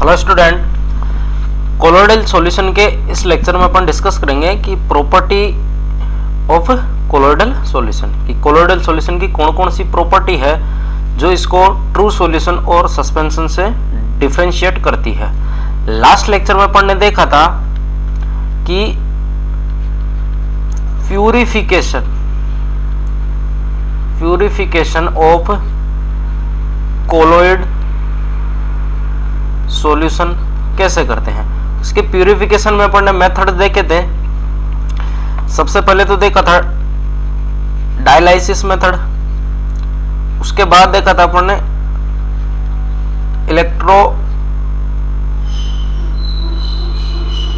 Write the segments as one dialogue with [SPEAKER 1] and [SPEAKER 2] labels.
[SPEAKER 1] Hello student, colloidal solution के इस lecture में अपन डिस्कस करेंगे कि प्रॉपर्टी ऑफ कोलोइडल सॉल्यूशन, कि कोलोइडल सॉल्यूशन की कौन कौन सी प्रॉपर्टी है जो इसको ट्रू सॉल्यूशन और सस्पेंशन से डिफरेंशिएट करती है। लास्ट लेक्चर में अपन ने देखा था कि प्यूरिफिकेशन ऑफ कोलोइड सॉल्यूशन कैसे करते हैं। इसके प्यूरिफिकेशन में अपन ने मेथड देखे थे। सबसे पहले तो देखा था डायलाइसिस मेथड, उसके बाद देखा था अपन ने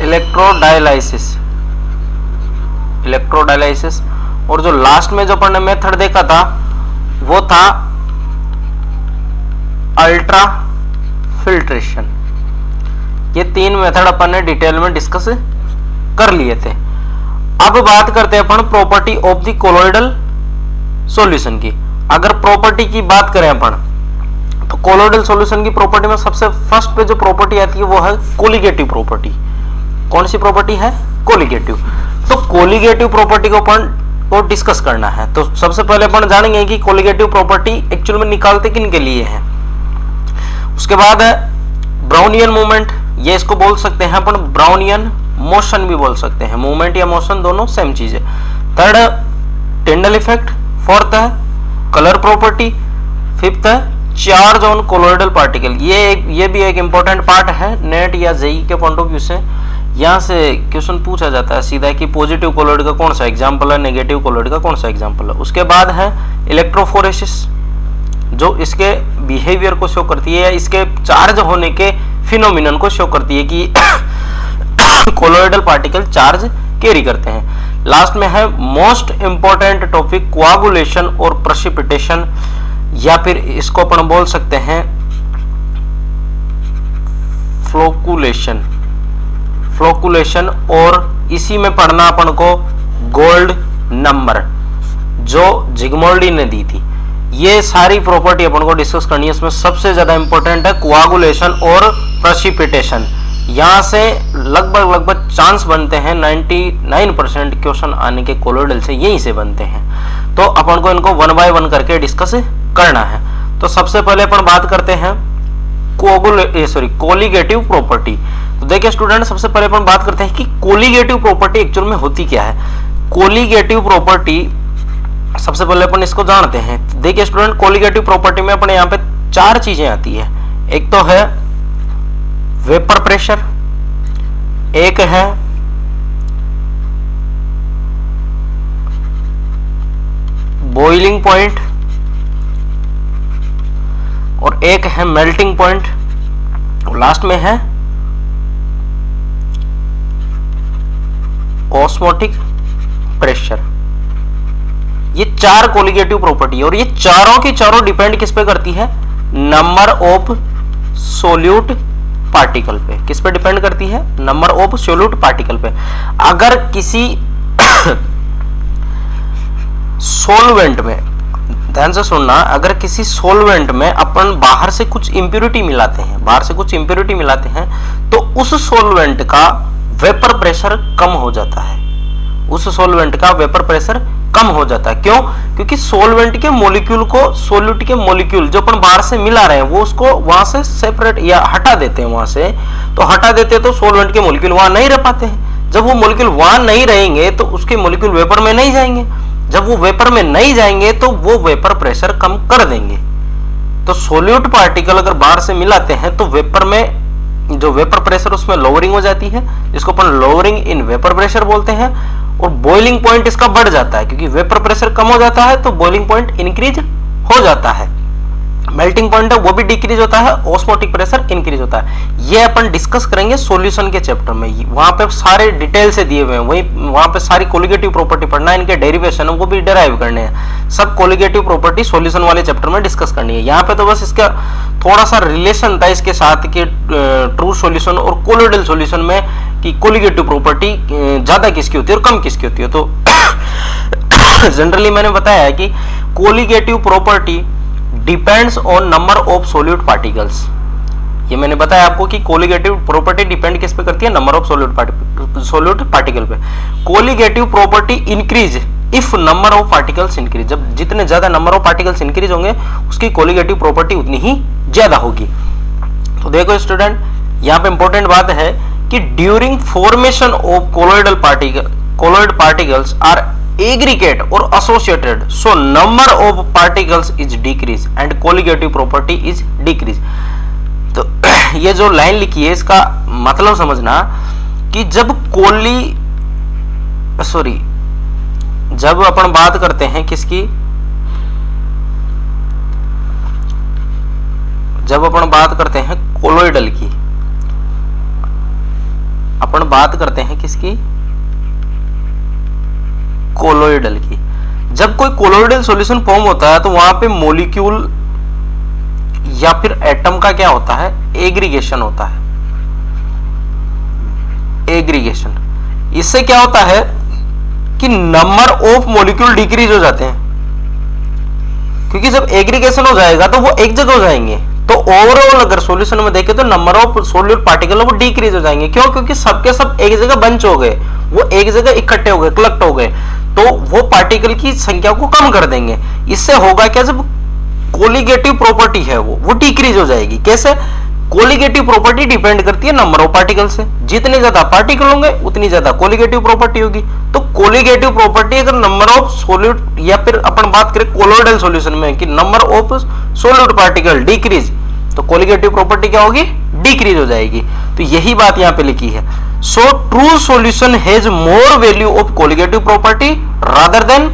[SPEAKER 1] इलेक्ट्रोडायलाइसिस, और जो लास्ट में जो अपन ने मेथड देखा था वो था अल्ट्रा फिल्ट्रेशन। ये तीन मेथड अपन ने डिटेल में डिस्कस कर लिए थे। अब बात करते हैं अपन property of the colloidal solution की। अगर प्रॉपर्टी की बात करें अपन तो कोलोइडल सॉल्यूशन की प्रॉपर्टी में सबसे फर्स्ट पे जो प्रॉपर्टी आती है वो है कोलिगेटिव प्रॉपर्टी। कौन सी प्रॉपर्टी है? कोलिगेटिव। तो कोलिगेटिव प्रॉपर्टी को अपन को डिस्कस करना है। तो सबसे पहले अपन जानेंगे कि कोलिगेटिव प्रॉपर्टी एक्चुअल में निकालते किन के लिए है। उसके बाद है ब्राउनियन मूवमेंट, ये इसको बोल सकते हैं अपन ब्राउनियन मोशन भी बोल सकते हैं। मूवमेंट या मोशन दोनों सेम चीज है। थर्ड है टिंडल इफेक्ट, फोर्थ है कलर प्रॉपर्टी, फिफ्थ है चार्ज ऑन कोलोइडल पार्टिकल। ये भी एक इंपॉर्टेंट पार्ट है नेट या जेई के पॉइंट ऑफ व्यू से। यहाँ से क्वेश्चन पूछा जाता है सीधा कि पॉजिटिव कोलोइड का कौन सा एग्जाम्पल है, नेगेटिव कोलोइड का कौन सा एग्जाम्पल है। उसके बाद है इलेक्ट्रोफोरेसिस, जो इसके बिहेवियर को शो करती है या इसके चार्ज होने के फिनोमिनन को शो करती है कि कोलोइडल पार्टिकल चार्ज कैरी करते हैं। लास्ट में है मोस्ट इंपॉर्टेंट टॉपिक कोआगुलेशन और प्रेसिपिटेशन, या फिर इसको अपन बोल सकते हैं फ्लोकुलेशन, और इसी में पढ़ना अपन को गोल्ड नंबर जो जिग्मोल्डी ने दी थी। ये सारी प्रॉपर्टी अपन को डिस्कस करनी है। इसमें सबसे ज्यादा इंपॉर्टेंट है कोआगुलेशन और प्रेसिपिटेशन। यहां से लगभग चांस बनते हैं 99% क्वेश्चन आने के कोलोइडल से यहीं से बनते हैं। तो अपन को इनको वन बाय वन करके डिस्कस करना है। तो सबसे पहले अपन बात करते हैं कोलिगेटिव प्रॉपर्टी। तो देखिए स्टूडेंट, सबसे पहले अपन बात करते हैं कि कोलिगेटिव प्रॉपर्टी एक्चुअल में होती क्या है। कोलिगेटिव प्रॉपर्टी सबसे पहले अपन इसको जानते हैं। देखिए स्टूडेंट, कोलिगेटिव प्रॉपर्टी में अपने यहाँ पे चार चीजें आती है। एक तो है वेपर प्रेशर, एक है बॉइलिंग पॉइंट, और एक है मेल्टिंग पॉइंट, और लास्ट में है ऑस्मोटिक प्रेशर। ये चार कोलिगेटिव प्रॉपर्टी है और ये चारों की चारों डिपेंड किस पे करती है? नंबर ऑफ सोल्यूट पार्टिकल पे। किस पे डिपेंड करती है? नंबर ऑफ सोल्यूट पार्टिकल पे। अगर किसी सोलवेंट में, ध्यान से सुनना, अगर किसी सोलवेंट में अपन बाहर से कुछ इंप्योरिटी मिलाते हैं, तो उस सोलवेंट का वेपर प्रेशर कम हो जाता है। क्यों? क्योंकि सोलवेंट के मॉलिक्यूल को सोल्यूट के मॉलिक्यूल जो अपन बाहर से मिला रहे हैं वो उसको वहां से सेपरेट या हटा देते हैं। वहां से तो हटा देते हैं तो सोलवेंट के मॉलिक्यूल वहां नहीं रह पाते हैं। जब वो मॉलिक्यूल वहां नहीं रहेंगे तो उसके मॉलिक्यूल वेपर में नहीं जाएंगे। जब वो वेपर में नहीं जाएंगे तो वो वेपर प्रेशर कम कर देंगे। तो सोल्यूट पार्टिकल अगर बाहर से मिलाते हैं तो वेपर में जो वेपर प्रेशर उसमें लोअरिंग हो जाती है, जिसको अपन लोअरिंग इन वेपर प्रेशर बोलते हैं। और बॉइलिंग पॉइंट इसका बढ़ जाता है, क्योंकि वेपर प्रेशर कम हो जाता है तो बॉइलिंग पॉइंट इंक्रीज हो जाता है। मेल्टिंग पॉइंट है वो भी डिक्रीज होता है, ऑस्मोटिक प्रेशर इंक्रीज होता है। ये अपन डिस्कस करेंगे सॉल्यूशन के चैप्टर में। वहां पे सारे डिटेल से दिए हुए हैं। वहां पे सारी कोलिगेटिव प्रॉपर्टी पढ़ना है, इनके डेरिवेशन वो भी डिराइव करने हैं। सब कोलिगेटिव प्रॉपर्टी सॉल्यूशन वाले चैप्टर में डिस्कस करनी है। यहाँ पे तो बस इसका थोड़ा सा रिलेशन था इसके साथ कि ट्रू सॉल्यूशन और कोलोइडल सॉल्यूशन में कि कोलिगेटिव प्रॉपर्टी ज्यादा किसकी होती है और कम किसकी होती है। तो जनरली मैंने बताया है कि colligative property depends on number of solute particles. ये मैंने बताया आपको कि कोलिगेटिव प्रॉपर्टी डिपेंड किस पे करती है, नंबर ऑफ सोल्यूट पार्टिकल पे। Colligative property increase if number of particles increase, जब जितने ज्यादा नंबर ऑफ पार्टिकल्स इंक्रीज होंगे उसकी कोलिगेटिव प्रॉपर्टी उतनी ही ज्यादा होगी। तो देखो स्टूडेंट, यहाँ पे इंपॉर्टेंट बात है कि during formation of colloid particles are aggregate or associated, so number of particles is decrease and colligative property is decrease। तो ये जो लाइन लिखी है इसका मतलब समझना कि जब अपन बात करते हैं किसकी, जब अपन बात करते हैं कोलोइडल की, अपन बात करते हैं किसकी, कोलोइडल की। जब कोई कोलोइडल सॉल्यूशन फॉर्म होता है तो वहां पे मॉलिक्यूल या फिर एटम का क्या होता है, एग्रीगेशन होता है। एग्रीगेशन, इससे क्या होता है कि नंबर ऑफ मॉलिक्यूल डिक्रीज हो जाते हैं, क्योंकि जब एग्रीगेशन हो जाएगा तो वो एक जगह हो जाएंगे। तो ओवरऑल अगर सॉल्यूशन में देखें तो नंबर ऑफ सोल्यूट पार्टिकल वो डिक्रीज हो जाएंगे। क्यों? क्योंकि सबके सब एक जगह बंच हो गए, वो एक जगह इकट्ठे हो गए, कलेक्ट हो गए, तो वो पार्टिकल की संख्या को कम कर देंगे। इससे होगा क्या, जब कोलिगेटिव प्रॉपर्टी है वो डिक्रीज हो जाएगी। कैसे? कोलिगेटिव प्रॉपर्टी डिपेंड करती है नंबर ऑफ पार्टिकल से, जितने ज्यादा पार्टिकल होंगे उतनी ज्यादा कोलिगेटिव प्रॉपर्टी होगी। तो कोलिगेटिव प्रॉपर्टी अगर नंबर ऑफ सोल्यूट, या फिर अपन बात करें कोलोइडल सॉल्यूशन में कि number of solute particle decrease, तो कोलिगेटिव प्रॉपर्टी क्या होगी, डिक्रीज हो जाएगी। तो यही बात यहां पे लिखी है। So true solution has more value of colligative property rather than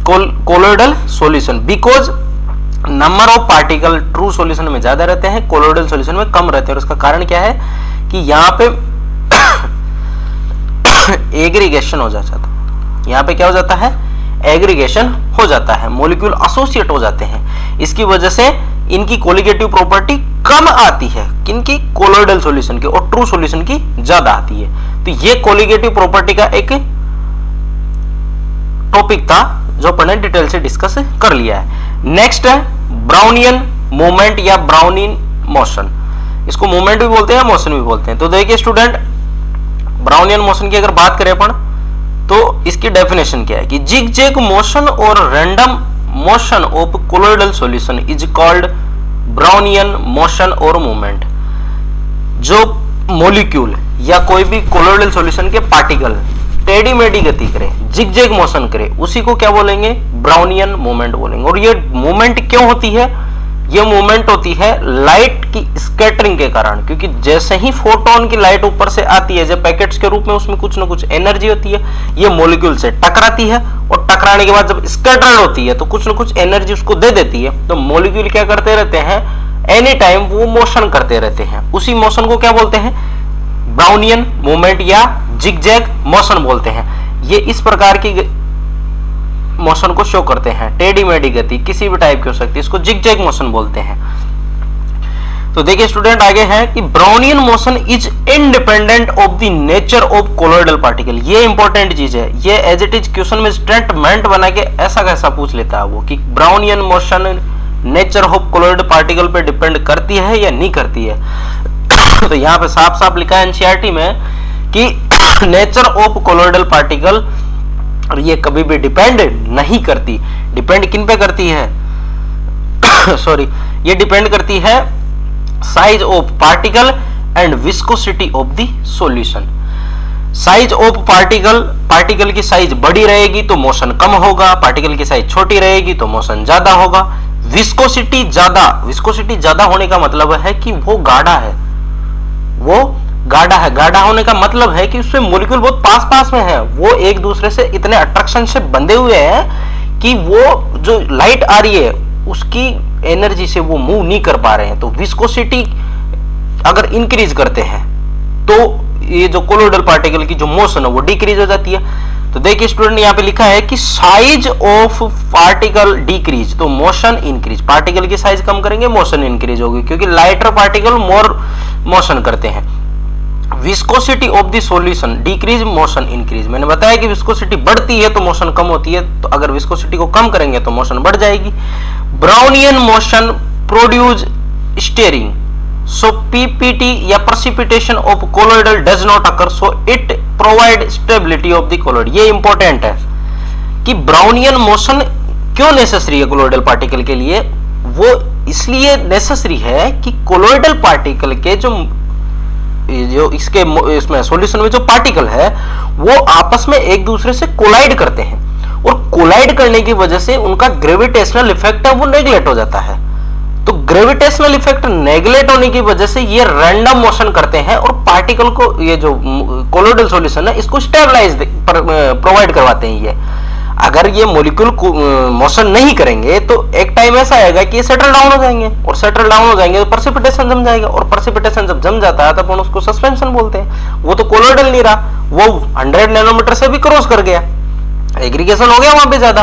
[SPEAKER 1] colloidal solution, because number of particle true solution में ज्यादा रहते हैं, कोलोइडल सॉल्यूशन में कम रहते हैं। और उसका कारण क्या है कि यहाँ पे एग्रीगेशन हो जाता है। यहाँ पे क्या हो जाता है, एग्रीगेशन हो जाता है, मॉलिक्यूल एसोसिएट हो जाते हैं। इसकी वजह से इनकी कोलिगेटिव प्रॉपर्टी कम आती है, किनकी, कोलोइडल सॉल्यूशन की, और ट्रू सॉल्यूशन की ज्यादा आती है। तो ये कोलिगेटिव प्रॉपर्टी का एक टॉपिक था जो अपन ने डिटेल से डिस्कस कर लिया है। नेक्स्ट है ब्राउनियन मूवमेंट या ब्राउनियन मोशन। इसको मूवमेंट भी बोलते हैं, मोशन भी बोलते हैं। तो देखिए स्टूडेंट, ब्राउनियन मोशन की अगर बात करें अपन तो इसकी डेफिनेशन क्या है कि जिगजैग मोशन और random motion of colloidal solution is called Brownian motion और मूवमेंट। जो मॉलिक्यूल या कोई भी कोलोइडल सॉल्यूशन के पार्टिकल टेढ़ी मेढ़ी गति करे, जिगजैग मोशन करे, उसी को क्या बोलेंगे, ब्राउनियन मूवमेंट बोलेंगे। और ये मूवमेंट क्यों होती है, ये मूवमेंट होती है लाइट की स्कैटरिंग के कारण, क्योंकि जैसे ही फोटोन की लाइट ऊपर से आती है जब पैकेट्स के रूप में, उसमें कुछ ना कुछ एनर्जी होती है, ये मॉलिक्यूल से टकराती है, और टकराने के बाद जब स्कैटर्ड होती है तो कुछ ना कुछ एनर्जी उसको दे देती है। तो मॉलिक्यूल क्या करते रहते हैं, एनी टाइम वो मोशन करते रहते हैं। उसी मोशन को क्या बोलते हैं, ब्राउनियन मूवमेंट या जिगजैग मोशन बोलते हैं। ये इस प्रकार की मोशन को शो करते हैं, टेढ़ी मेढ़ी गति किसी भी टाइप की हो सकती है, इसको जिगजैग मोशन बोलते हैं। तो देखिए स्टूडेंट, आगे है कि Brownian motion is independent of the nature of colloidal particle. ये इंपॉर्टेंट चीज है, ये एज इट इज क्वेश्चन में स्टेटमेंट बना के ऐसा कैसा पूछ लेता है वो कि Brownian motion nature of colloidal particle पे डिपेंड करती है या नहीं करती है। तो यहाँ पे साफ साफ लिखा है एनसीईआरटी में कि नेचर ऑफ कोलोइडल पार्टिकल, और ये कभी भी डिपेंड नहीं करती। डिपेंड किन पे करती है सॉरी, ये डिपेंड करती है size of particle and viscosity of the solution. Size of particle की साइज बड़ी रहेगी तो मोशन कम होगा, पार्टिकल की साइज छोटी रहेगी तो मोशन ज्यादा होगा। विस्कोसिटी ज्यादा होने का मतलब है कि वो गाढ़ा है, वो गाढ़ा है। गाढ़ा होने का मतलब है कि उसमें मॉलिक्यूल बहुत पास पास में है, वो एक दूसरे से इतने अट्रैक्शन से बंधे हुए हैं कि वो जो लाइट आ रही है उसकी एनर्जी से वो मूव नहीं कर पा रहे हैं। तो विस्कोसिटी अगर इंक्रीज करते हैं तो ये जो कोलोइडल पार्टिकल की जो मोशन है वो डिक्रीज हो जाती है। तो देखिए स्टूडेंट, यहाँ पे लिखा है कि साइज ऑफ पार्टिकल डिक्रीज तो मोशन इंक्रीज। पार्टिकल की साइज कम करेंगे, मोशन इंक्रीज होगी, क्योंकि लाइटर पार्टिकल मोर मोशन करते हैं। Viscosity of the solution decrease, motion increase. मैंने बताया कि विस्कोसिटी बढ़ती है तो मोशन कम होती है, तो अगर विस्कोसिटी को कम करेंगे तो मोशन बढ़ जाएगी। ब्राउनियन मोशन प्रोड्यूस स्टीयरिंग, सो पीपीटी या precipitation of colloidal does not occur, so it provide stability of the colloid. ये इंपॉर्टेंट है कि ब्राउनियन मोशन क्यों नेसेसरी है कोलोइडल पार्टिकल के लिए। वो इसलिए नेसेसरी है कि कोलोइडल पार्टिकल के जो इसके इसमें सॉल्यूशन में जो पार्टिकल है वो आपस में एक दूसरे से कोलाइड करते हैं, और कोलाइड करने की वजह से उनका ग्रेविटेशनल इफेक्ट है वो नेगलेक्ट हो जाता है। तो ग्रेविटेशनल इफेक्ट नेगलेक्ट होने की वजह से ये रैंडम मोशन करते हैं और पार्टिकल को, ये जो कोलोइडल सॉल्यूशन है इसको स्टेबलाइज प्रोवाइड करवाते हैं। ये अगर ये मॉलिक्यूल मोशन नहीं करेंगे तो एक टाइम ऐसा आएगा कि ये सेटल डाउन हो जाएंगे, और सेटल डाउन हो जाएंगे तो प्रेसिपिटेशन जम जाएगा, और प्रेसिपिटेशन जब जम जाता है तब उसको सस्पेंशन बोलते हैं। वो तो कोलोइडल नहीं रहा, वो 100 नैनोमीटर से भी क्रॉस कर गया, एग्रीगेशन हो गया वहां पे ज्यादा।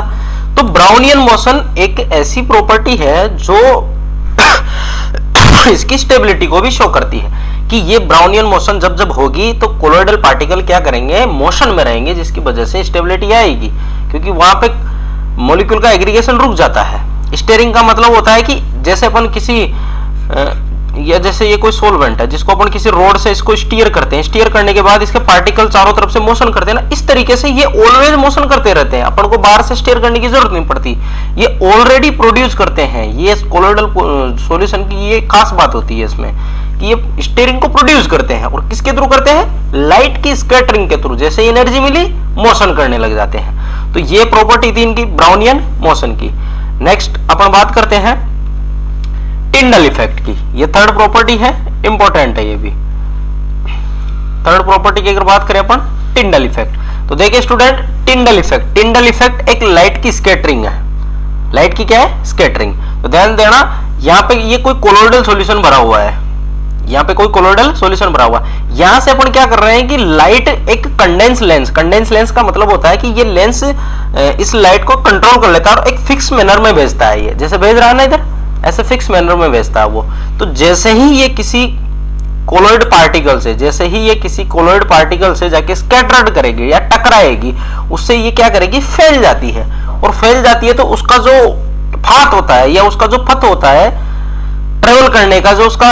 [SPEAKER 1] तो ब्राउनियन मोशन एक ऐसी प्रॉपर्टी है जो इसकी स्टेबिलिटी को भी शो करती है कि ये ब्राउनियन मोशन जब जब होगी तो कोलोइडल पार्टिकल क्या करेंगे, मोशन में रहेंगे, जिसकी वजह से स्टेबिलिटी आएगी, क्योंकि वहां पे मॉलिक्यूल का एग्रीगेशन रुक जाता है। स्टीयरिंग का मतलब होता है कि जैसे अपन किसी या जैसे ये कोई सोलवेंट है जिसको अपन किसी रोड से इसको स्टीयर करते हैं, स्टीयर करने के बाद इसके पार्टिकल चारों तरफ से मोशन करते हैं ना, इस तरीके से ये ऑलवेज मोशन करते रहते हैं, अपन को बाहर से स्टीयर करने की जरूरत नहीं पड़ती, ये ऑलरेडी प्रोड्यूस करते हैं। ये कोलोइडल सॉल्यूशन की ये खास बात होती है इसमें कि ये स्टीयरिंग को प्रोड्यूस करते हैं, और किसके थ्रू करते हैं, लाइट की स्कैटरिंग के थ्रू। जैसे एनर्जी मिली मोशन करने लग जाते हैं। तो ये प्रॉपर्टी थी इनकी ब्राउनियन मोशन की। नेक्स्ट अपन बात करते हैं टिंडल इफेक्ट की। ये थर्ड प्रॉपर्टी है, इंपॉर्टेंट है ये भी। थर्ड प्रॉपर्टी की अगर बात करें अपन टिंडल इफेक्ट, तो देखिए स्टूडेंट, टिंडल इफेक्ट एक लाइट की स्कैटरिंग है। लाइट की क्या है, स्कैटरिंग। तो ध्यान देना, यहां पे ये कोई कोलोइडल सॉल्यूशन भरा हुआ है, यहां पे कोई कोलोइडल सॉल्यूशन भरा हुआ है। यहां से अपन क्या कर रहे हैं कि लाइट एक कंडेंस लेंस का मतलब होता है कि ये लेंस इस लाइट को कंट्रोल कर लेता है और एक फिक्स मैनर में भेजता है। ये जैसे भेज रहा है ना इधर, ऐसे फिक्स मैनर में भेजता है वो। तो जैसे ही ये किसी कोलोइड पार्टिकल से जाके स्कैटर्ड करेगी या टकराएगी, उससे ये क्या करेगी, फैल जाती है। और फैल जाती है तो उसका जो फात होता है या उसका जो पथ होता है ट्रेवल करने का, जो उसका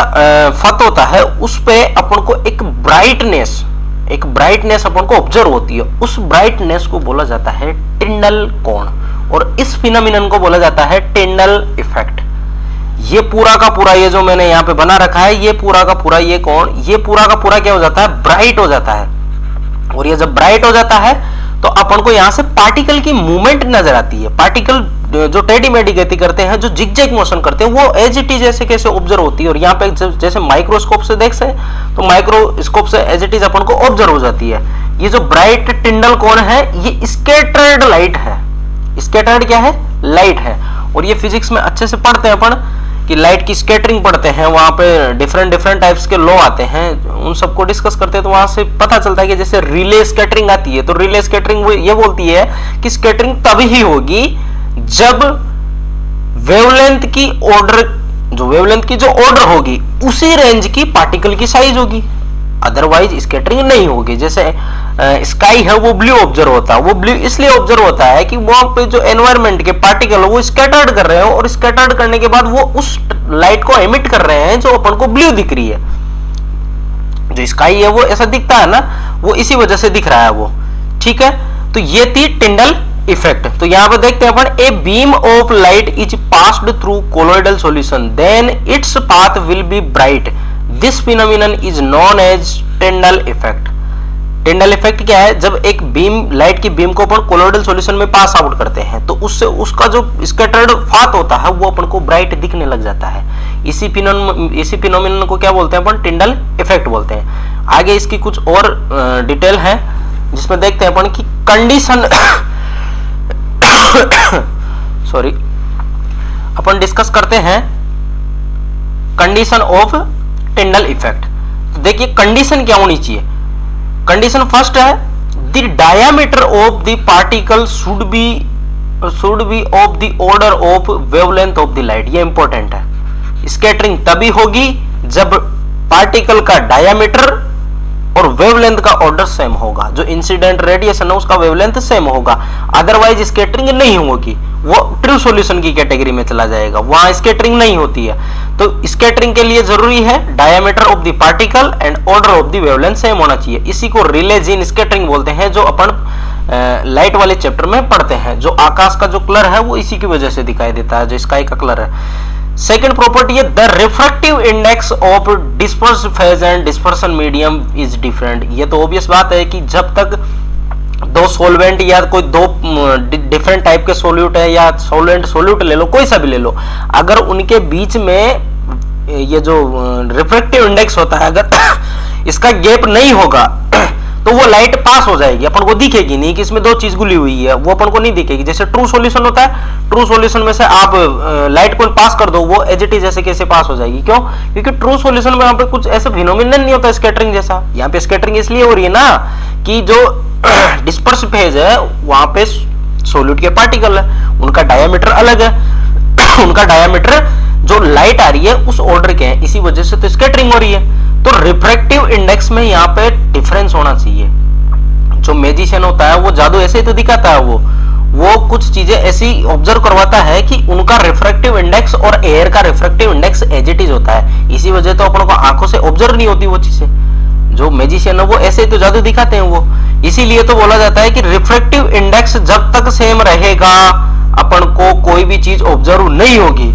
[SPEAKER 1] फत होता है, उस पे अपन को एक ब्राइटनेस अपन को ऑब्जर्व होती है। उस ब्राइटनेस को बोला जाता है टिंडल कोण, और इस फिनोमिनन को बोला जाता है टिंडल इफेक्ट। ये पूरा का पूरा, ये जो मैंने यहाँ पे बना रखा है, ये पूरा का पूरा ये कोण, ये पूरा का पूरा क्या हो जाता है, ब्राइट हो जाता है। और ये जब ब्राइट हो जाता है तो अपन को यहाँ से पार्टिकल की मूवमेंट नजर आती है। पार्टिकल जो टेढ़ी मेढ़ी गति करते हैं, जो जिगजैग मोशन करते हैं, वो एज इट इज जैसे कैसे ऑब्जर्व होती है। और यहाँ पे जैसे माइक्रोस्कोप से देख से, तो माइक्रोस्कोप से एज इट इज अपन को ऑब्जर्व हो जाती है। ये जो ब्राइट टिंडल कोण है, ये स्कैटर्ड लाइट है। स्कैटर्ड क्या है, लाइट है। और ये फिजिक्स में अच्छे से पढ़ते हैं अपन कि लाइट की स्कैटरिंग पढ़ते हैं, वहां पे डिफरेंट टाइप्स के लॉ आते हैं, उन सबको डिस्कस करते हैं। तो वहां से पता चलता है कि जैसे रिले स्कैटरिंग आती है, तो रिले स्कैटरिंग ये बोलती है कि स्कैटरिंग तभी ही होगी जब वेवलेंथ की जो ऑर्डर होगी उसी रेंज की पार्टिकल की साइज होगी, अदरवाइज स्कैटरिंग नहीं होगी। जैसे स्काई है वो ब्लू ऑब्जर्व होता है, वो ब्लू इसलिए ऑब्जर्व होता है कि वहां पे जो एनवायरनमेंट के पार्टिकल है वो स्कैटर्ड कर रहे हो, और स्कैटर्ड करने के बाद वो उस लाइट को एमिट कर रहे हैं जो अपन को ब्लू दिख रही है। जो स्काई है वो ऐसा दिखता है ना, वो इसी वजह से दिख रहा है वो, ठीक है। तो ये थी टिंडल इफेक्ट। तो यहां पर देखते हैं अपन, a beam of light is passed through colloidal solution, then its path will be bright. This phenomenon is known as Tyndall effect. Tyndall effect क्या है, जब एक बीम, लाइट की बीम को अपन कोलोइडल सॉल्यूशन में पास आउट करते हैं तो उससे उसका जो स्कैटर्ड फाथ होता है वो अपन को ब्राइट दिखने लग जाता है। इसी फिनोमिनन को क्या बोलते हैं अपन, टिंडल इफेक्ट बोलते हैं। आगे इसकी कुछ और डिटेल है जिसमें देखते हैं अपन की कंडीशन सॉरी, अपन डिस्कस करते हैं कंडीशन ऑफ टिंडल इफेक्ट। तो देखिए कंडीशन क्या होनी चाहिए। कंडीशन फर्स्ट है, the diameter of the particle should be of the order of wavelength of the light. ये इंपॉर्टेंट है। स्कैटरिंग तभी होगी जब पार्टिकल का डायमीटर और वेवलेंथ का ऑर्डर सेम होगा, जो इंसिडेंट रेडिएशन है उसका वेवलेंथ सेम होगा, अदरवाइज स्कैटरिंग नहीं होगी, वो ट्रू सॉल्यूशन की कैटेगरी में चला जाएगा, वहां स्कैटरिंग नहीं होती है। तो स्कैटरिंग के लिए जरूरी है diameter of the particle and order of the wavelength same होना चाहिए। इसी को रिले जीन स्कैटरिंग बोलते हैं, जो अपन लाइट वाले चैप्टर में पढ़ते हैं। जो आकाश का जो कलर है वो इसी की वजह से दिखाई देता है, जो स्काई का कलर है। सेकेंड प्रॉपर्टी है the refractive index of disperse phase and dispersion medium is different. ये तो ऑब्वियस बात है कि जब तक दो सॉल्वेंट या कोई दो डिफरेंट टाइप के सोल्यूट है, या सॉल्वेंट सोल्यूट ले लो, कोई सा भी ले लो, अगर उनके बीच में ये जो रिफ्रैक्टिव इंडेक्स होता है अगर इसका गैप नहीं होगा तो वो लाइट पास हो जाएगी, अपन को दिखेगी नहीं कि इसमें दो चीज गुली हुई है, वो अपन को नहीं दिखेगी। जैसे ट्रू सॉल्यूशन होता है, ट्रू सॉल्यूशन में से आप लाइट को पास कर दो, वो एज इट इज जैसे कैसे पास हो जाएगी। क्यों? क्योंकि ट्रू सॉल्यूशन में यहाँ पे कुछ ऐसे फिनोमिनन नहीं होता स्कैटरिंग जैसा। यहाँ पे स्कैटरिंग इसलिए हो रही है ना कि जो डिस्पर्स फेज है वहां पे सोल्यूट के पार्टिकल है, उनका डायमीटर अलग है उनका डायमीटर जो लाइट आ रही है उस ऑर्डर के हैं, इसी वजह से तो स्कैटरिंग हो रही है। तो रिफ्रैक्टिव इंडेक्स में यहाँ पे डिफरेंस होना चाहिए। जो मैजिशियन होता है वो जादू ऐसे ही तो दिखाता है, वो कुछ चीजें ऐसी ऑब्जर्व करवाता है कि उनका रिफ्रैक्टिव इंडेक्स और एयर का refractive index as it is होता है। इसी वजह तो अपन को आंखों से ऑब्जर्व नहीं होती वो चीजें। जो मैजिशियन है वो ऐसे ही तो जादू दिखाते हैं वो। इसीलिए तो बोला जाता है कि रिफ्रैक्टिव इंडेक्स जब तक सेम रहेगा अपन को कोई भी चीज ऑब्जर्व नहीं होगी।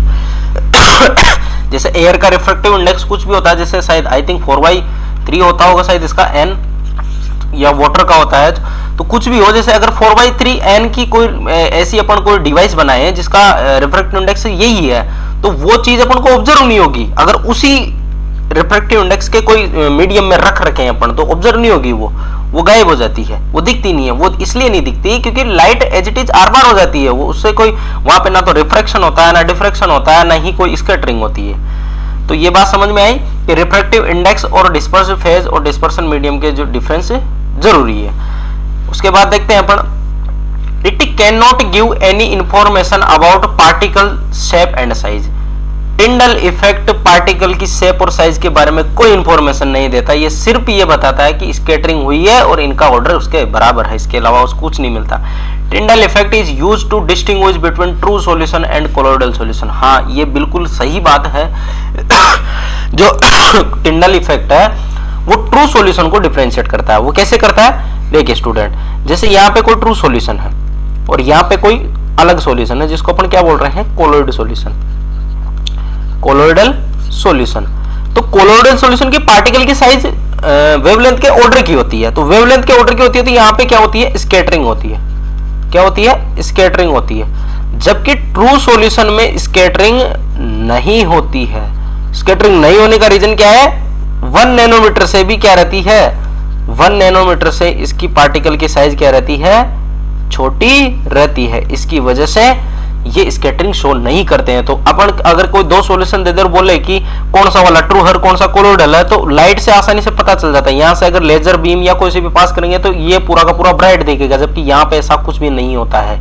[SPEAKER 1] जैसे एयर का रिफ्रैक्टिव इंडेक्स कुछ भी होता है, जैसे शायद आई थिंक 4/3 होता होगा शायद इसका n, या वाटर का होता है, तो कुछ भी हो, जैसे अगर 4/3 n की कोई ऐसी अपन कोई डिवाइस बनाए हैं जिसका रिफ्रैक्टिव इंडेक्स यही है, तो वो चीज अपन को ऑब्जर्व नहीं होगी। अगर उसी रिफ्रैक्टिव इंडेक्स के कोई मीडियम में रख रखे हैं अपन तो ऑब्जर्व नहीं होगी, वो गायब हो जाती है, वो दिखती नहीं है। वो इसलिए नहीं दिखती क्योंकि लाइट एज इट इज आर पार हो जाती है, वो उससे कोई वहां पे ना तो रिफ्रैक्शन होता है, ना डिफ्रैक्शन होता है, ना ही कोई स्कैटरिंग होती है। तो ये बात समझ में आई कि रिफ्रैक्टिव इंडेक्स और डिस्पर्सिव फेज और डिस्पर्सन मीडियम के जो डिफरेंस जरूरी है। उसके बाद देखते हैं अपन, it can not give any information about particle shape and size. Tyndall effect particle की शेप और साइज के बारे में कोई इंफॉर्मेशन नहीं देता, ये सिर्फ ये बताता है कि स्कैटरिंग हुई है और इनका ऑर्डर उसके बराबर है, इसके अलावा उसको कुछ नहीं मिलता। Tyndall effect is used to distinguish between true solution and colloidal solution. हाँ, ये बिल्कुल सही बात है। जो टिंडल इफेक्ट है वो ट्रू सॉल्यूशन को डिफरेंशिएट करता है। वो कैसे करता है? देखिए स्टूडेंट, जैसे यहाँ पे कोई ट्रू सॉल्यूशन है और यहाँ पे कोई अलग सॉल्यूशन है जिसको अपन क्या बोल रहे हैं? Colloid solution, colloidal solution. तो कोलोइडल सॉल्यूशन की पार्टिकल की साइज वेवलेंथ के ऑर्डर की होती है। तो वेवलेंथ के ऑर्डर की होती है, तो यहाँ पे क्या होती है? स्कैटरिंग होती है। क्या होती है? स्कैटरिंग होती है। जबकि ट्रू सॉल्यूशन में स्कैटरिंग नहीं होती है। स्कैटरिंग नहीं होने का रीजन क्या है? 1 नैनोमीटर से भी क्या रहती है? 1 नैनोमीटर से इसकी पार्टिकल की साइज क्या रहती है? छोटी रहती है। इसकी वजह से ये स्कैटरिंग शो नहीं करते हैं। तो अपन अगर कोई दो सॉल्यूशन दे दे और बोले कि कौन सा वाला ट्रू है, कौन सा कोलोइडल है, तो लाइट से आसानी से पता चल जाता है। यहाँ से अगर लेजर बीम या कोई से भी पास करेंगे तो ये पूरा का पूरा ब्राइट दिखेगा, जबकि यहाँ पे ऐसा कुछ भी नहीं होता है।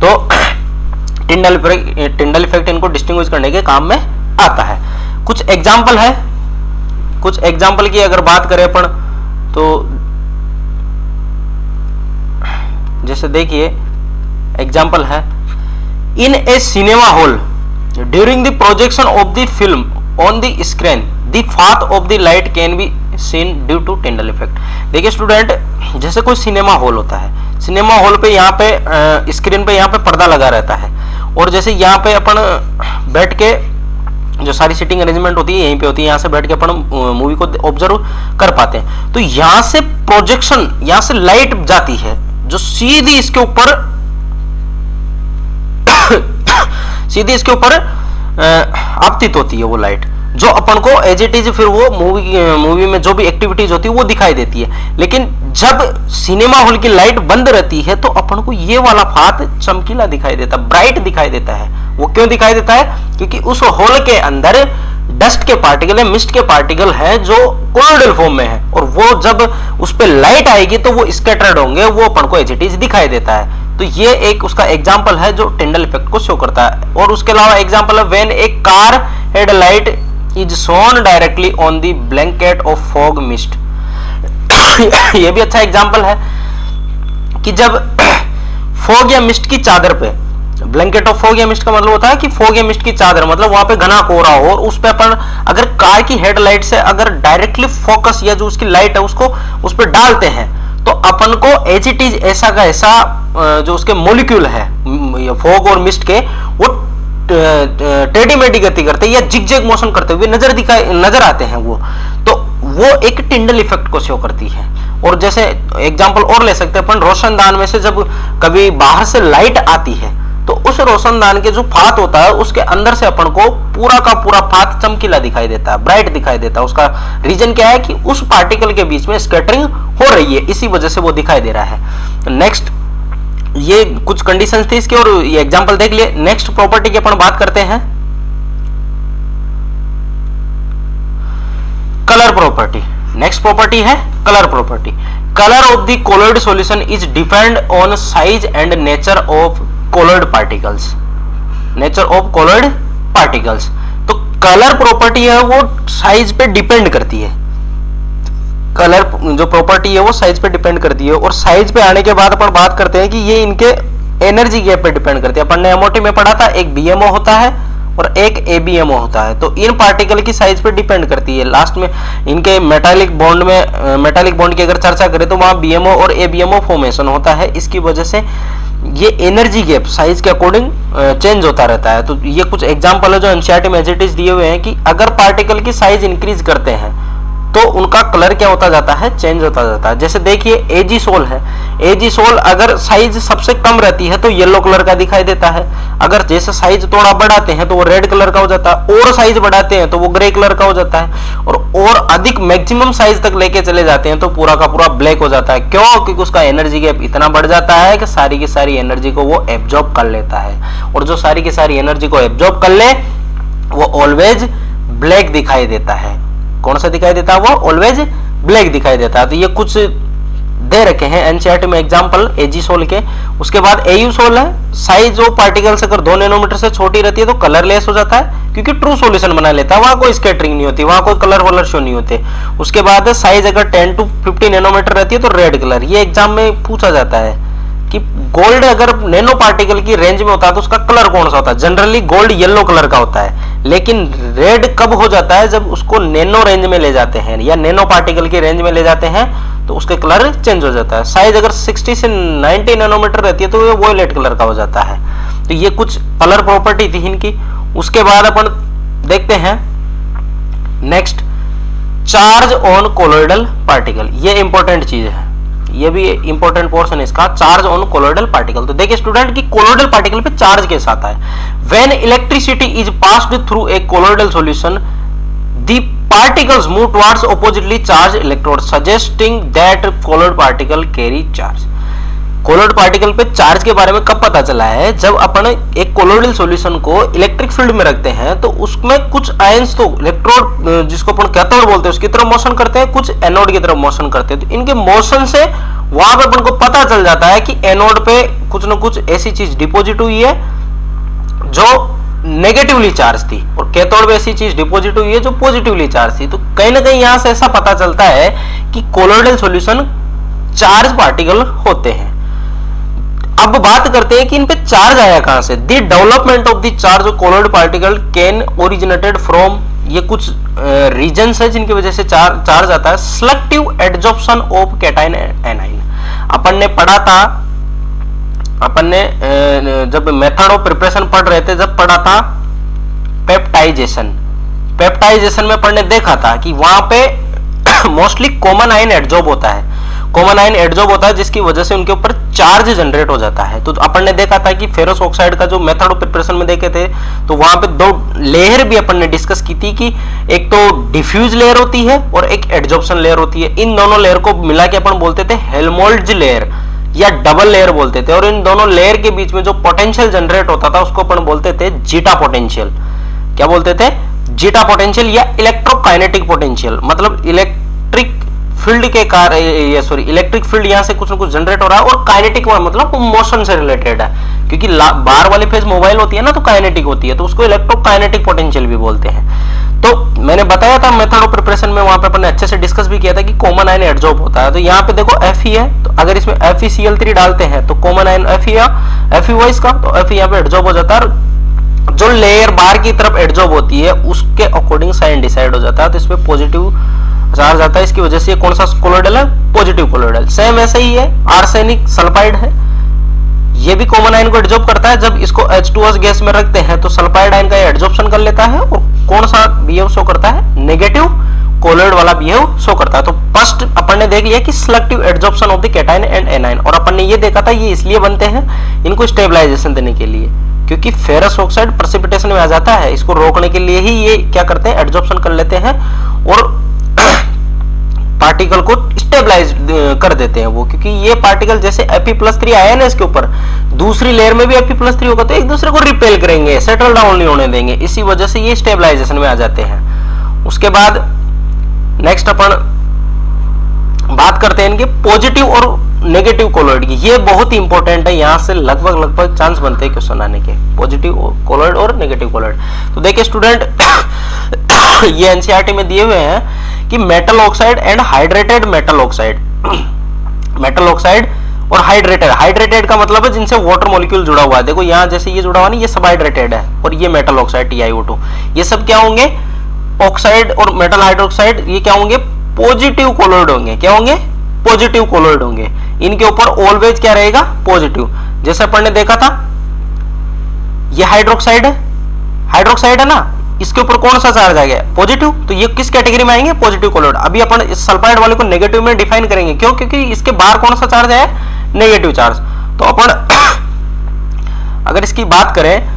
[SPEAKER 1] तो टिंडल इफेक्ट इनको डिस्टिंग्विश करने के काम में आता है। कुछ एग्जाम्पल है, कुछ एग्जाम्पल की अगर बात करें अपन तो जैसे देखिए एग्जाम्पल है, in a cinema hall during the projection of the film on the screen the path of the light can be seen due to Tyndall effect। देखिए स्टूडेंट, जैसे कोई सिनेमा हॉल होता है, सिनेमा हॉल पे यहाँ पे screen पे यहाँ पे पर्दा लगा रहता है, और जैसे यहाँ पे अपन बैठ के जो सारी सीटिंग अरेंजमेंट होती है यहीं पे होती है, यहाँ से बैठ के अपन मूवी को ऑब्जर्व कर पाते हैं। तो यहाँ से प्रोजेक्शन, यहाँ से लाइट जाती है जो सीधी इसके ऊपर सीधी इसके ऊपर आपतित होती है वो लाइट, जो अपन को एज इट इज फिर वो मूवी में जो भी एक्टिविटीज होती है वो दिखाई देती है। लेकिन जब सिनेमा हॉल की लाइट बंद रहती है तो अपन को ये वाला पाथ चमकीला दिखाई देता, ब्राइट दिखाई देता है। वो क्यों दिखाई देता है? क्योंकि उस हॉल के अंदर डस्ट के पार्टिकल है, मिस्ट के पार्टिकल है जो कोलोइडल फॉर्म में है, और वो जब उस पर लाइट आएगी तो वो स्कैटर्ड होंगे, वो अपन को एज इट इज दिखाई देता है। तो ये एक उसका एग्जांपल है जो टिंडल इफेक्ट को शो करता है। और उसके अलावा एग्जांपल है when A car headlight is shown directly on the blanket of fog mist. ये भी अच्छा एग्जांपल है कि जब फॉग या मिस्ट की चादर पे ब्लैंकेट ऑफ फॉग या मिस्ट का मतलब होता है कि फॉग या मिस्ट की चादर, मतलब वहां पे घना कोहरा हो और उस पे अपन अगर कार की हेडलाइट से अगर डायरेक्टली फोकस या जो उसकी लाइट है उसको उस पर डालते हैं तो अपन को एज इट इज ऐसा का ऐसा जो उसके मॉलिक्यूल है फॉग और मिस्ट के वो टेढ़ी मेढ़ी गति करते या जिग मोशन करते हुए नजर आते हैं वो एक टिंडल इफेक्ट को शो करती है। और जैसे एग्जांपल और ले सकते हैं अपन, रोशनदान में से जब कभी बाहर से लाइट आती है तो उस रोशनदान के जो फात होता है उसके अंदर से अपन को पूरा का पूरा फात चमकीला दिखाई देता है, ब्राइट दिखाई देता है। उसका रीजन क्या है कि उस पार्टिकल के बीच में स्कैटरिंग हो रही है, इसी वजह से वो दिखाई दे रहा है। नेक्स्ट, ये कुछ कंडीशंस थी इसके और ये एग्जांपल देख लिए। नेक्स्ट प्रॉपर्टी की अपन बात करते हैं कलर प्रॉपर्टी। नेक्स्ट प्रॉपर्टी है colour property. Colour of the colloid solution is depend on size and nature of colloid particles. Nature of colloid particles, तो कलर प्रॉपर्टी है वो साइज पे डिपेंड करती है। कलर जो प्रॉपर्टी है वो साइज पे डिपेंड करती है। और साइज पे आने के बाद अपन बात करते हैं कि ये इनके एनर्जी गैप पे डिपेंड करती है। अपन ने एमओटी में पढ़ा था, एक बीएमओ होता है और एक एबीएमओ होता है, तो इन पार्टिकल की साइज पे डिपेंड करती है। लास्ट में इनके मेटालिक बॉन्ड की अगर चर्चा करें तो वहां बीएमओ और एबीएमओ फॉर्मेशन होता है। इसकी वजह से ये एनर्जी गैप साइज के अकॉर्डिंग चेंज होता रहता है। तो ये कुछ एग्जांपल है जो एनसीईआरटी में एज इट इज दिए हुए हैं कि अगर पार्टिकल की साइज इंक्रीज करते हैं तो उनका कलर क्या होता जाता है, चेंज होता जाता है। जैसे देखिए एजीसोल है, एजीसोल अगर साइज सबसे कम रहती है तो येलो कलर का दिखाई देता है, अगर जैसे साइज थोड़ा बढ़ाते हैं तो वो रेड कलर का हो जाता है, और साइज बढ़ाते हैं तो वो ग्रे कलर का हो जाता है, और अधिक मैक्सिमम साइज तक लेके चले जाते हैं तो पूरा का पूरा ब्लैक हो जाता है। क्यों? क्योंकि उसका एनर्जी गैप इतना बढ़ जाता है कि सारी की सारी एनर्जी को वो एब्जॉर्ब कर लेता है, और जो सारी की सारी एनर्जी को एब्जॉर्ब कर ले वो ऑलवेज ब्लैक दिखाई देता है। कौन सा दिखाई देता है? वो ऑलवेज ब्लैक दिखाई देता है। तो ये कुछ दे रखे हैं एनसीईआरटी में एग्जांपल एजीसोल के। उसके बाद एयूसोल है, साइज ऑफ पार्टिकल्स अगर 2 नैनोमीटर से छोटी रहती है तो कलरलेस हो जाता है क्योंकि ट्रू सॉल्यूशन बना लेता है, वहां कोई स्कैटरिंग नहीं होती, वहां कोई कलर वलर शो नहीं होते। उसके बाद साइज अगर 10 to 50 नैनोमीटर रहती है तो रेड कलर। ये एग्जाम में पूछा जाता है कि गोल्ड अगर नैनो पार्टिकल की रेंज में होता है तो उसका कलर कौन सा होता है? जनरली गोल्ड येलो कलर का होता है, लेकिन रेड कब हो जाता है? जब उसको नैनो रेंज में ले जाते हैं या नैनो पार्टिकल की रेंज में ले जाते हैं तो उसके कलर चेंज हो जाता है। साइज अगर 60 से 90 नैनोमीटर रहती है तो ये वॉयलेट कलर का हो जाता है। तो ये कुछ कलर प्रॉपर्टी थी इनकी। उसके बाद अपन देखते हैं next, charge on colloidal particle. ये इंपॉर्टेंट चीज है, ये भी इंपॉर्टेंट पोर्शन है इसका, चार्ज ऑन कोलोइडल पार्टिकल। तो देखिए स्टूडेंट कि कोलोइडल पार्टिकल पे चार्ज कैसा आता है। When electricity is passed through a colloidal solution the particles move towards oppositely charge electrode suggesting that colloid particle carry charge. Colloid particle पे charge के बारे में कब पता चला है? जब अपन एक कोलोइडल सॉल्यूशन को इलेक्ट्रिक फील्ड में रखते हैं तो उसमें कुछ आयंस तो इलेक्ट्रोड जिसको अपन कैथोड बोलते हैं उसकी तरफ मोशन करते हैं, कुछ एनोड की तरफ मोशन करते हैं। तो इनके मोशन से वहां पे अपन को पता चल जाता है कि एनोड पे कुछ ना कुछ ऐसी चीज डिपोजिट हुई है जो नेगेटिवली चार्ज थी और कैथोड पे ऐसी चीज डिपोजिट हुई है जो पॉजिटिवली चार्ज थी। तो कहीं ना कहीं यहां से ऐसा पता चलता है कि कोलोइडल सॉल्यूशन चार्ज पार्टिकल होते हैं। अब बात करते हैं कि इन पे चार्ज आया कहां से। The development of the charge of colloid particle can originated from, ये कुछ रीजन्स है जिनकी वजह से चार्ज आता है। Selective adsorption of cation anion. अपन ने पढ़ा था, अपन ने जब मेथड ऑफ प्रिपरेशन पढ़ रहे थे जब पढ़ा था पेप्टाइजेशन में अपन ने देखा था कि वहां पे मोस्टली कॉमन आयन एडजॉर्ब होता है, कॉमन आयन एडजॉर्ब होता है जिसकी वजह से उनके ऊपर चार्ज जनरेट हो जाता है। तो अपन ने देखा था कि फेरस ऑक्साइड का जो मेथड ऑफ प्रिपरेशन में देखे थे तो वहां पे 2 लेयर भी अपन ने डिस्कस की थी कि एक तो डिफ्यूज लेयर होती है और एक एडजॉर्प्शन लेयर होती है। इन दोनों लेयर को मिला के अपन बोलते थे हेल्महोल्ट्ज लेयर या डबल लेयर बोलते थे, और इन दोनों लेयर के बीच में जो पोटेंशियल जनरेट होता था उसको अपन बोलते थे जीटा पोटेंशियल। क्या बोलते थे? जीटा पोटेंशियल या इलेक्ट्रोकाइनेटिक पोटेंशियल। मतलब इलेक्ट्रिक फील्ड के इलेक्ट्रिक फील्ड यहां से कुछ ना कुछ जनरेट हो रहा है, और काइनेटिक मतलब मोशन से रिलेटेड है क्योंकि बाहर वाली फेज मोबाइल होती है ना तो काइनेटिक होती है, तो उसको इलेक्ट्रोकाइनेटिक पोटेंशियल भी बोलते हैं। तो मैंने बताया था मेथड ऑफ प्रिपरेशन में, वहां पे अपन ने अच्छे से डिस्कस भी किया था कि कॉमन आयन एडजॉर्ब होता है। तो यहाँ पे देखो Fe है, तो अगर इसमें FeCl3 डालते हैं तो कॉमन आयन Fe हुआ इसका, तो Fe यहाँ पे एडजॉर्ब हो जाता है। जो लेयर बाहर की तरफ एडजॉर्ब होती है उसके अकॉर्डिंग साइन डिसाइड हो जाता है, तो इसमें पॉजिटिव चार्ज आता है, इसकी वजह से ये कौन सा कोलोइडल है, पॉजिटिव कोलोइडल। सेम ऐसे ही है, आर्सेनिक सल्फाइड है, ये भी कॉमन आयन को एडजॉर्ब करता है। जब इसको H2S गैस में रखते हैं तो सल्फाइड आयन का एडजॉर्प्शन कर लेता है, और कौन सा बिहेव शो करता है, नेगेटिव कोलोइड वाला बिहेव शो करता है। तो फर्स्ट अपन ने देख लिया कि selective adsorption of the cation and anion, और अपन ने ये देखा था ये इसलिए बनते हैं इनको स्टेबलाइजेशन देने के लिए, क्योंकि फेरस ऑक्साइड प्रेसिपिटेशन में आ जाता है, इसको रोकने के लिए ही ये क्या करते हैं, एडजॉर्प्शन कर लेते हैं और पार्टिकल को स्टेबलाइज कर देते हैं वो, क्योंकि ये पार्टिकल जैसे Fe+3 आया ना इसके ऊपर, दूसरी लेयर में भी Fe+3 होगा तो एक दूसरे को रिपेल करेंगे, सेटल डाउन नहीं होने देंगे, इसी वजह से ये स्टेबलाइजेशन में आ जाते हैं। उसके बाद नेक्स्ट अपन बात करते हैं इनके पॉजिटिव और नेगेटिव कोलोइड की। ये बहुत ही इंपॉर्टेंट है, यहां से लगभग चांस बनते हैं क्वेश्चन आने के, पॉजिटिव कोलोइड और नेगेटिव कोलोइड। तो देखिए स्टूडेंट, ये एनसीईआरटी में दिए हुए हैं कि metal oxide and hydrated metal oxide, metal oxide और हाइड्रेटेड, हाइड्रेटेड का मतलब है जिनसे वाटर मॉलिक्यूल जुड़ा हुआ है। देखो यहाँ जैसे ये जुड़ा हुआ नहीं, ये सब हाइड्रेटेड है, और ये मेटल ऑक्साइड TiO2, ये सब क्या होंगे, ऑक्साइड और मेटल हाइड्रोक्साइड, ये क्या होंगे, पॉजिटिव कोलोइड होंगे। क्या होंगे, पॉजिटिव कोलोइड होंगे। इनके ऊपर ऑलवेज क्या रहेगा, पॉजिटिव। जैसे अपन ने देखा था ये हाइड्रोक्साइड है, हाइड्रोक्साइड है ना, इसके ऊपर कौन सा चार्ज आ गया, पॉजिटिव, तो ये किस कैटेगरी में आएंगे, पॉजिटिव कोलोइड। अभी अपन इस सल्फाइड वाले को नेगेटिव में डिफाइन करेंगे, क्यों, क्योंकि इसके बाहर कौन सा चार्ज है, नेगेटिव चार्ज। तो अपन अगर इसकी बात करें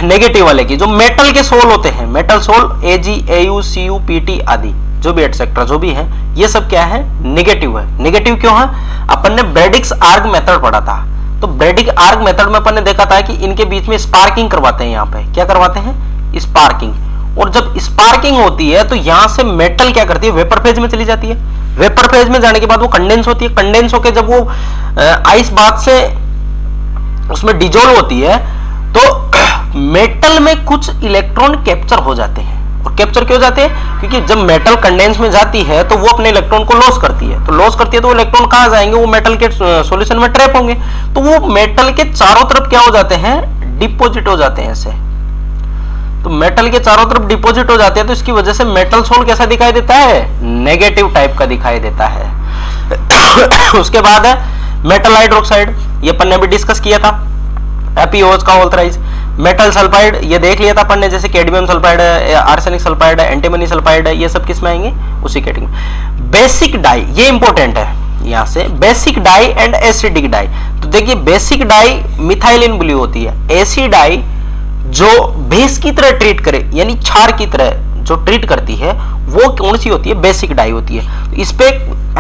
[SPEAKER 1] नेगेटिव वाले की, जो मेटल के सोल होते हैं, metal sol Ag, Au, Cu, Pt आदि जो भी एटसेट्रा जो भी है, ये सब क्या है, नेगेटिव है। नेगेटिव क्यों है, अपन ने ब्रेडिक्स आर्क मेथड पढ़ा था, तो ब्रेडिक आर्क मेथड में अपन ने देखा था कि इनके बीच में स्पार्किंग करवाते हैं। यहाँ पे क्या करवाते हैं, स्पार्किंग। और जब स्पार्किंग होती है तो यहां से मेटल क्या करती है, वेपर फेज में चली जाती है। वेपर फेज में जाने के बाद वो कंडेंस होती है, कंडेंस होकर जब वो आइस बात से उसमें डिजोल्व होती है तो मेटल में कुछ इलेक्ट्रॉन कैप्चर हो जाते हैं। और कैप्चर क्यों जाते हैं, क्योंकि जब मेटल कंडेंस में जाती है तो वो अपने इलेक्ट्रॉन को लॉस करती है, तो लॉस करती है तो वो इलेक्ट्रॉन कहां जाएंगे, वो मेटल के सॉल्यूशन में ट्रैप होंगे, तो वो मेटल के चारों तरफ क्या हो जाते हैं, डिपोजिट हो जाते हैं ऐसे। तो मेटल के चारों तरफ डिपोजिट हो जाते हैं, तो इसकी वजह से मेटल सोल कैसा दिखाई देता है, नेगेटिव टाइप का दिखाई देता है। उसके बाद है मेटल हाइड्रोक्साइड, ये अपन ने भी डिस्कस किया था, एपीओज का ऑल्थराइज। मेटल सल्फाइड ये देख लिया था अपन ने, जैसे कैडमियम सल्फाइड है, आर्सेनिक सल्फाइड है, एंटीमनी सल्फाइड है, ये सब किस में आएंगे, उसी कैटेगरी। बेसिक डाई, ये इंपॉर्टेंट है, यहां से basic dye and acidic dye. तो देखिए बेसिक डाई मिथाइलिन ब्लू होती है, एसिड डाई जो बेस की तरह ट्रीट करे, यानी क्षार की तरह जो ट्रीट करती है, वो कौन सी होती है, बेसिक डाई होती है। इस पे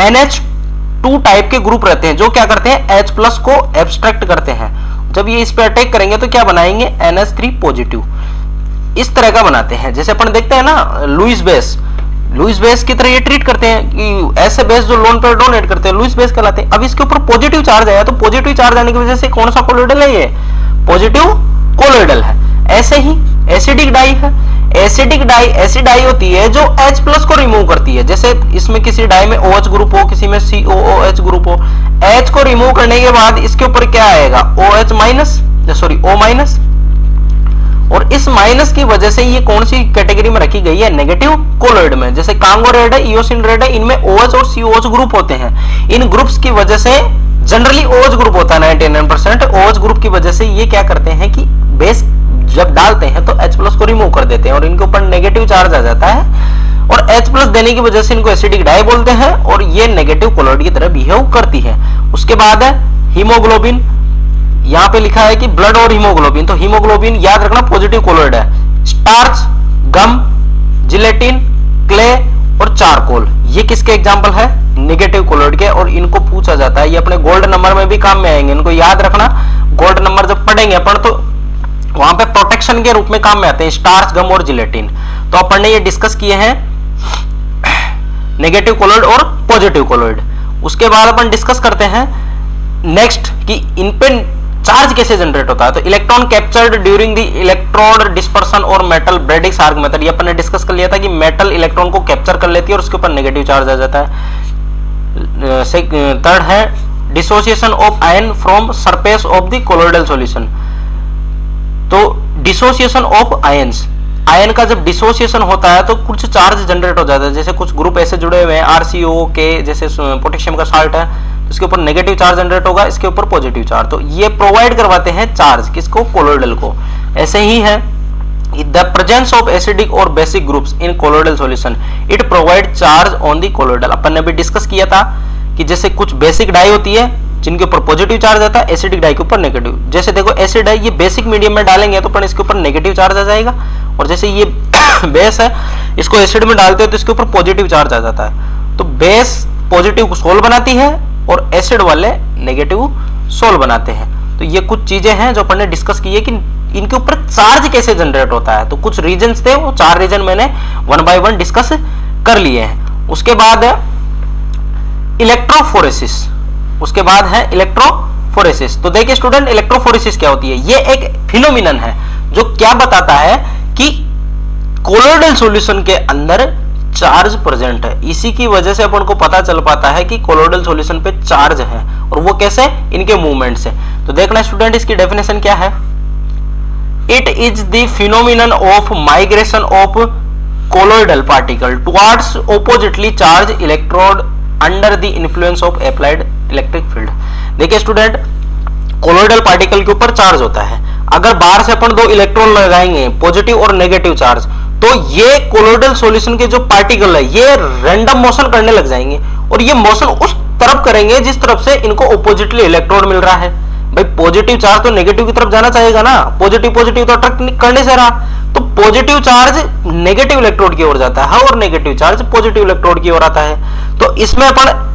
[SPEAKER 1] NH2 टाइप के ग्रुप रहते हैं जो क्या करते हैं, H+ को एब्स्ट्रैक्ट करते हैं। जब ये इस पे अटैक करेंगे तो क्या बनाएंगे, NH3 पॉजिटिव, इस तरह का बनाते हैं। जैसे अपन देखते हैं ना लुईस बेस, लुईस बेस की तरह ये ट्रीट करते हैं कि ऐसे बेस जो लोन पेयर डोनेट करते हैं लुईस बेस कहलाते हैं। अब इसके ऊपर पॉजिटिव चार्ज आया, तो पॉजिटिव चार्ज आने की वजह से कौन सा कोलोइडल है, ये पॉजिटिव कोलोइडल है। ऐसे ही एसिडिक डाई है, एसिडिक डाई ऐसी डाई होती है जो H+ को रिमूव करती है। जैसे इसमें किसी डाई में OH ग्रुप हो, किसी में COOH ग्रुप हो, H को रिमूव करने के बाद इसके ऊपर क्या आएगा, O-, और इस माइनस की वजह से ये कौन सी कैटेगरी में रखी गई है, नेगेटिव कोलोइड में। जैसे कांगो रेड है, इयोसिन रेड है, इनमें OH और COH ग्रुप होते हैं। इन ग्रुप्स की वजह से जनरली OH ग्रुप होता है 99%, OH ग्रुप की वजह से ये क्या करते हैं कि बेस जब डालते हैं तो H+ को रिमूव कर देते हैं और इनके ऊपर नेगेटिव चार्ज आ जाता है, और H+ देने की वजह से इनको एसिडिक डाई बोलते हैं, और ये नेगेटिव कोलोइड की तरह बिहेव करती है। उसके बाद है हीमोग्लोबिन, यहाँ पे लिखा है कि ब्लड और हीमोग्लोबिन, तो हीमोग्लोबिन याद रखना पॉजिटिव कोलोइड है। स्टार्च, गम, जिलेटिन, क्ले और चारकोल, ये किसके एग्जांपल है, नेगेटिव कोलोइड के, और इनको पूछा जाता है, ये अपने गोल्ड नंबर में भी काम में आएंगे, इनको याद रखना। गोल्ड नंबर जब पढ़ेंगे अपन तो वहां पे प्रोटेक्शन के रूप में काम में आते हैं स्टार्च, गम और जिलेटिन। तो अपन ने ये डिस्कस किए हैं नेगेटिव कोलोइड और पॉजिटिव कोलोइड। उसके बाद अपन डिस्कस करते हैं नेक्स्ट कि इन पे चार्ज कैसे जनरेट होता है, तो electron captured during the electrode dispersion और मेटल ब्रेडिक्स आर्क मेथड, ये अपन ने डिस्कस कर लिया था कि मेटल इलेक्ट्रॉन को कैप्चर कर लेती है और उसके ऊपर नेगेटिव चार्ज आ जाता है। थर्ड है dissociation of ion from surface of the colloidal solution, तो डिसोसिएशन ऑफ आयंस, आयन का जब डिसोसिएशन होता है तो कुछ चार्ज जनरेट हो जाता है, जैसे कुछ ग्रुप ऐसे जुड़े हुए हैं RCO के, जैसे पोटेशियम का साल्ट है, इसके ऊपर नेगेटिव चार्ज जनरेट होगा, इसके ऊपर पॉजिटिव चार्ज, तो ये प्रोवाइड करवाते हैं चार्ज किसको, कोलोइडल को। ऐसे ही है द प्रेजेंस ऑफ एसिडिक और basic groups in colloidal solution, it provide charge on the colloidal. अपन ने भी डिस्कस किया था कि जैसे कुछ बेसिक डाई होती है जिनके ऊपर पॉजिटिव चार्ज आता है, एसिडिक डाई के ऊपर नेगेटिव, जैसे देखो एसिड है, ये बेसिक मीडियम में डालेंगे तो अपन इसके ऊपर नेगेटिव चार्ज आ जाएगा, और जैसे ये बेस है इसको एसिड में डालते हैं तो इसके ऊपर पॉजिटिव चार्ज आ जाता है। तो बेस पॉजिटिव को सोल बनाती है और एसिड वाले नेगेटिव सोल बनाते हैं। तो ये कुछ चीजें हैं जो अपन ने डिस्कस की है कि इनके ऊपर चार्ज कैसे जनरेट होता है। तो कुछ रीजन्स थे, वो 4 रीजन मैंने 1 बाय 1 डिस्कस कर लिए हैं। उसके बाद इलेक्ट्रोफोरेसिस, उसके बाद है इलेक्ट्रोफोरेसिस। तो देखिए स्टूडेंट, इलेक्ट्रोफोरेसिस क्या होती है, ये एक फिनोमिनन है जो क्या बताता है कि कोलोइडल सॉल्यूशन के अंदर चार्ज प्रेजेंट है। इसी की वजह से अपन को पता चल पाता है कि कोलोइडल सॉल्यूशन पे चार्ज है, और वो कैसे, इनके मूवमेंट से। तो देखना स्टूडेंट, इसकी डेफिनेशन क्या है, it is the phenomenon of migration of colloidal particle towards oppositely charge electrode under the influence of applied electric field. देखिए स्टूडेंट, कोलोइडल पार्टिकल के ऊपर चार्ज होता है, अगर बाहर से अपन 2 इलेक्ट्रॉन लगाएंगे पॉजिटिव और नेगेटिव चार्ज, तो ये कोलोइडल सॉल्यूशन के जो पार्टिकल है ये रैंडम मोशन करने लग जाएंगे, और ये मोशन उस तरफ करेंगे जिस तरफ से इनको ऑपोजिटली इलेक्ट्रोड मिल रहा है। भाई पॉजिटिव चार्ज तो नेगेटिव की तरफ जाना चाहेगा ना, पॉजिटिव पॉजिटिव तो अट्रैक्ट करने से रहा, तो पॉजिटिव चार्ज नेगेटिव इलेक्ट्रोड की ओर जाता है और नेगेटिव चार्ज पॉजिटिव इलेक्ट्रोड की ओर आता है। तो इसमें अपन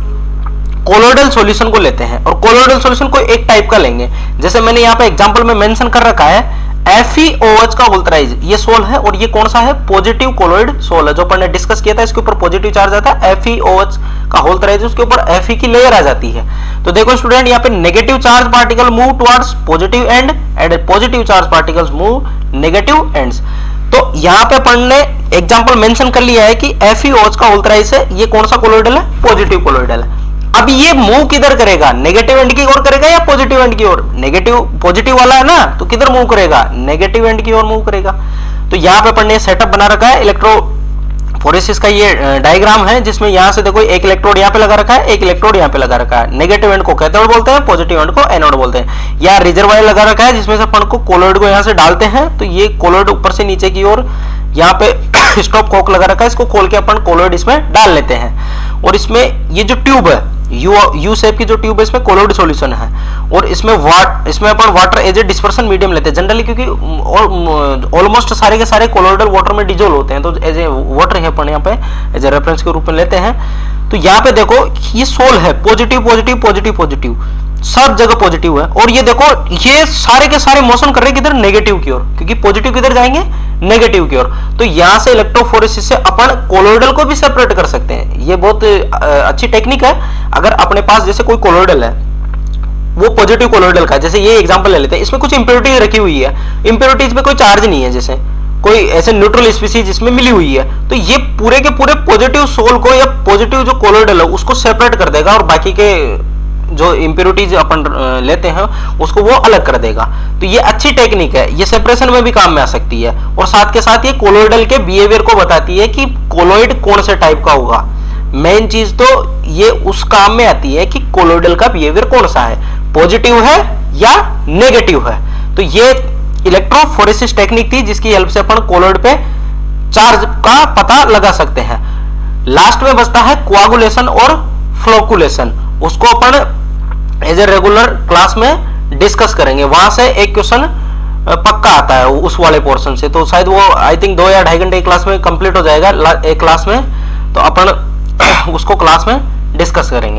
[SPEAKER 1] कोलोइडल सॉल्यूशन को लेते हैं, और कोलोइडल सॉल्यूशन को एक टाइप का लेंगे, जैसे मैंने यहाँ पे एग्जांपल में मेंशन कर रखा है FeOH का वोल्टराइज, ये सोल है, और ये कौन सा है, पॉजिटिव कोलोइड सोल है, जो अपन ने डिस्कस किया था, इसके ऊपर पॉजिटिव चार्ज आता है, FeOH का वोल्टराइज, उसके ऊपर Fe की लेयर आ जाती है। तो देखो स्टूडेंट, यहाँ पे negative charge particle move towards positive and and positive charge particles move negative ends. तो यहाँ पे अपन ने एग्जांपल मेंशन कर लिया है कि FeOH का वोल्टराइज है, ये कौन सा कोलोइडल है, पॉजिटिव कोलोइडल है। अब ये मूव किधर करेगा, नेगेटिव एंड की ओर करेगा या पॉजिटिव एंड की ओर, नेगेटिव पॉजिटिव वाला है ना, तो किधर मूव करेगा, नेगेटिव एंड की ओर मूव करेगा। तो यहाँ पे अपन ने सेटअप बना रखा है इलेक्ट्रोफोरेसिस का, ये डायग्राम है जिसमें यहाँ से देखो एक इलेक्ट्रोड यहाँ पे लगा रखा है, एक इलेक्ट्रोड यहाँ पे लगा रखा है, नेगेटिव एंड को कैथोड बोलते हैं, पॉजिटिव एंड को एनोड बोलते हैं। यहाँ रिजर्वायर लगा रखा है जिसमें से अपन को कोलोइड को यहाँ से डालते हैं, तो ये कोलोइड ऊपर से नीचे की ओर यहाँ पे स्टॉप कॉक लगा रखा है, इसको खोल के अपन कोलोइड इसमें डाल लेते हैं, और इसमें ये जो ट्यूब है यू शेप की जो ट्यूब है, इसमें कोलोइड सॉल्यूशन है, और इसमें अपन water as a dispersion medium लेते हैं जनरली, क्योंकि ऑलमोस्ट सारे के सारे कोलोइडल वाटर में डिजोल्व होते हैं, तो एज ए वाटर है अपन यहाँ पे एज ए रेफरेंस के रूप में लेते हैं। तो यहाँ पे देखो ये सोल है, पॉजिटिव पॉजिटिव पॉजिटिव पॉजिटिव, सब जगह पॉजिटिव है, और ये देखो ये सारे के सारे मोशन कर रहे हैं किधर, नेगेटिव की ओर, क्योंकि पॉजिटिव किधर जाएंगे, नेगेटिव की ओर। तो यहां से इलेक्ट्रोफोरेसिस से अपन कोलोइडल को भी सेपरेट कर सकते हैं, ये बहुत अच्छी टेक्निक है। अगर अपने पास जैसे कोई कोलोइडल है, वो पॉजिटिव कोलोइडल का, जैसे ये एग्जांपल ले लेते हैं, इसमें कुछ इंप्योरिटी रखी हुई है, इंप्योरिटीज में कोई चार्ज नहीं है, जैसे कोई ऐसे न्यूट्रल स्पीसीज जिसमें मिली हुई है, तो ये पूरे के पूरे पॉजिटिव सोल को या पॉजिटिव जो कोलोइडल है उसको सेपरेट कर देगा, और बाकी के जो इंप्योरिटीज अपन लेते हैं उसको वो अलग कर देगा। तो ये अच्छी टेक्निक है, ये सेपरेशन में भी काम में आ सकती है, और साथ के साथ ये कोलोइडल के बिहेवियर को बताती है कि कोलोइड कौन से टाइप का होगा। मेन चीज तो ये उस काम में आती है कि कोलोइडल का बिहेवियर कौन सा है, पॉजिटिव है या नेगेटिव है। तो ये इलेक्ट्रोफोरेसिस टेक्निक थी जिसकी हेल्प से अपन कोलोइड पे चार्ज का पता लगा सकते हैं। लास्ट में बचता है कोआगुलेशन और फ्लोकुलेशन, उसको अपन एज ए रेगुलर क्लास में डिस्कस करेंगे, वहां से एक क्वेश्चन पक्का आता है उस वाले पोर्शन से, तो शायद वो आई थिंक 2 या 2.5 घंटे क्लास में कंप्लीट हो जाएगा एक क्लास में, तो अपन उसको क्लास में डिस्कस करेंगे।